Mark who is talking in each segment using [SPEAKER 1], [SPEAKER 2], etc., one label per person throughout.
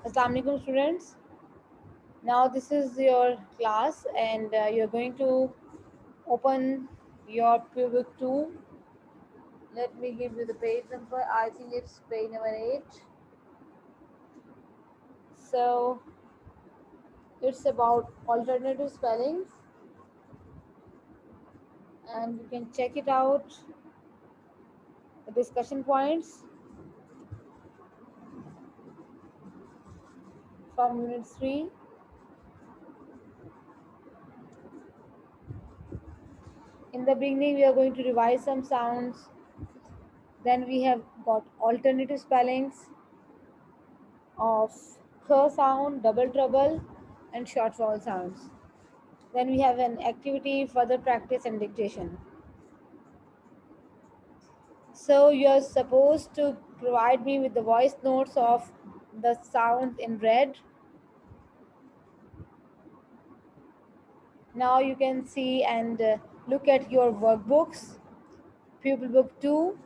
[SPEAKER 1] Assalamu alaikum students. Now this is your class and you're going to open your book 2. Let me give you the page number. I think it's page number 8. So it's about alternative spellings and you can check it out. The discussion points from unit 3. In the beginning we are going to revise some sounds. Then we have got alternative spellings of k sound, double trouble, and short vowel sounds. Then we have an activity, further practice, and dictation. So you're supposed to provide me with the voice notes of the sound in red. Now you can see and look at your workbooks, pupil book 2.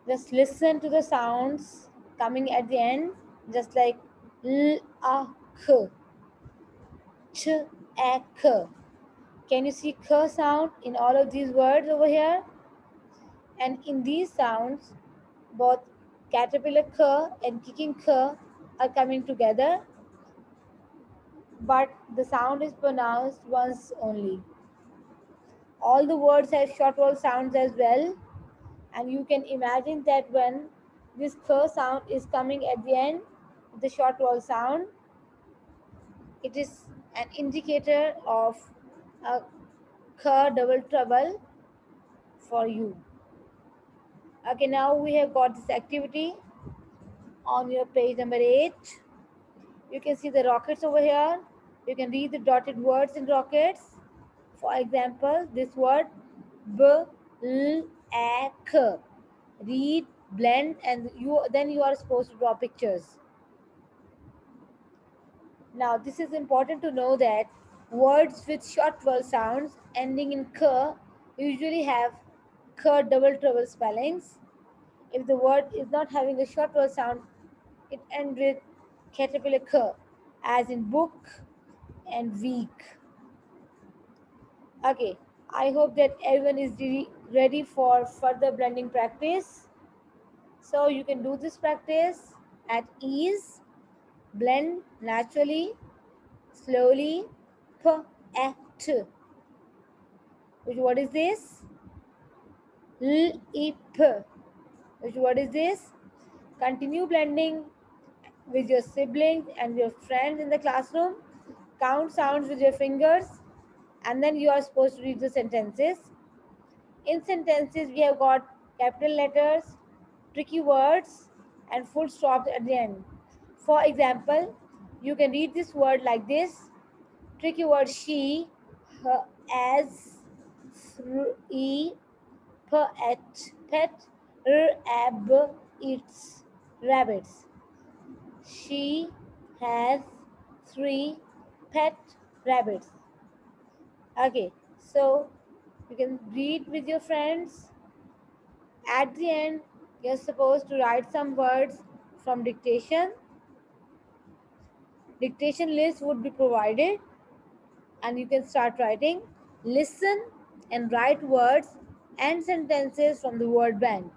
[SPEAKER 1] Just listen to the sounds coming at the end, just like l, a, k, ch, a, k. Can you see k sound in all of these words over here? And in these sounds, both caterpillar k and kicking k are coming together, but the sound is pronounced once only. All the words have short vowel sounds as well, and you can imagine that when this k sound is coming at the end, the short vowel sound, it is an indicator of a k double trouble for you. Okay, now we have got this activity on your page number 8. You can see the rockets over here. You can read the dotted words in rockets. For example, this word b, l, a, k. Read, blend, and you are supposed to draw pictures. Now, this is important to know that words with short vowel sounds ending in k usually have k double trouble spellings. If the word is not having a short vowel sound, it ends with caterpillar k, as in book and week. Okay, I hope that everyone is ready for further blending practice. So you can do this practice at ease, blend naturally, slowly, p, a, t. Which word is this? L, e, p. Which word is this? Continue blending with your siblings and your friends in the classroom. Count sounds with your fingers, and then you are supposed to read the sentences. In sentences, we have got capital letters, tricky words, and full stops at the end. For example, you can read this word like this. Tricky word she, her, as, through, e, pet, ab, eats, rabbits. She has 3 pet rabbits. Okay, so you can read with your friends. At the end, you're supposed to write some words from dictation. Dictation list would be provided and you can start writing. Listen and write words and sentences from the word bank.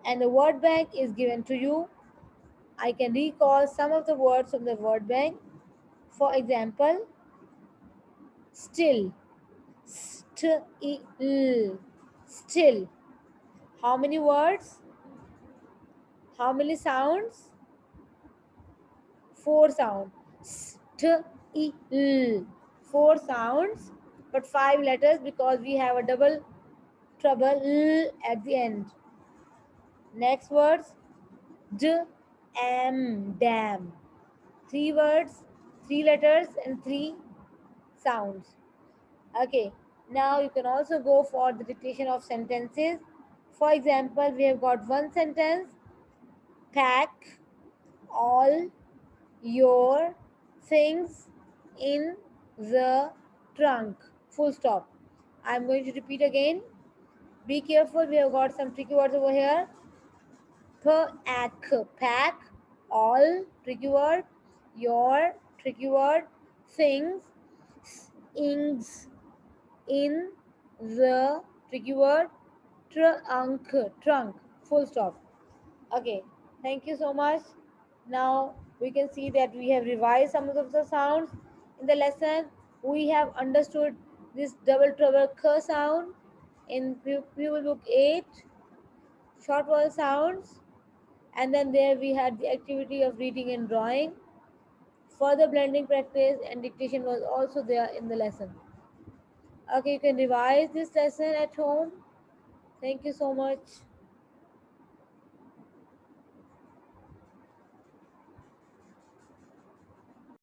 [SPEAKER 1] And the word bank is given to you. I can recall some of the words from the word bank. For example, still, still. Still. How many words? How many sounds? 4 sounds. Still. 4 sounds, but 5 letters because we have a double trouble at the end. Next words, dam. 3 words, 3 letters, and 3 sounds. Okay, now you can also go for the dictation of sentences. For example, we have got one sentence: pack all your things in the trunk. Full stop. I'm going to repeat again. Be careful, we have got some tricky words over here. pack, all, tricky word, your, tricky word, things, ings, in, the, tricky word, trunk, full stop. Okay, thank you so much. Now we can see that we have revised some of the sounds in the lesson. We have understood this double trouble k sound in Pupil Book 8, short vowel sounds, and then there we had the activity of reading and drawing. Further blending practice and dictation was also there in the lesson. Okay, you can revise this lesson at home. Thank you so much.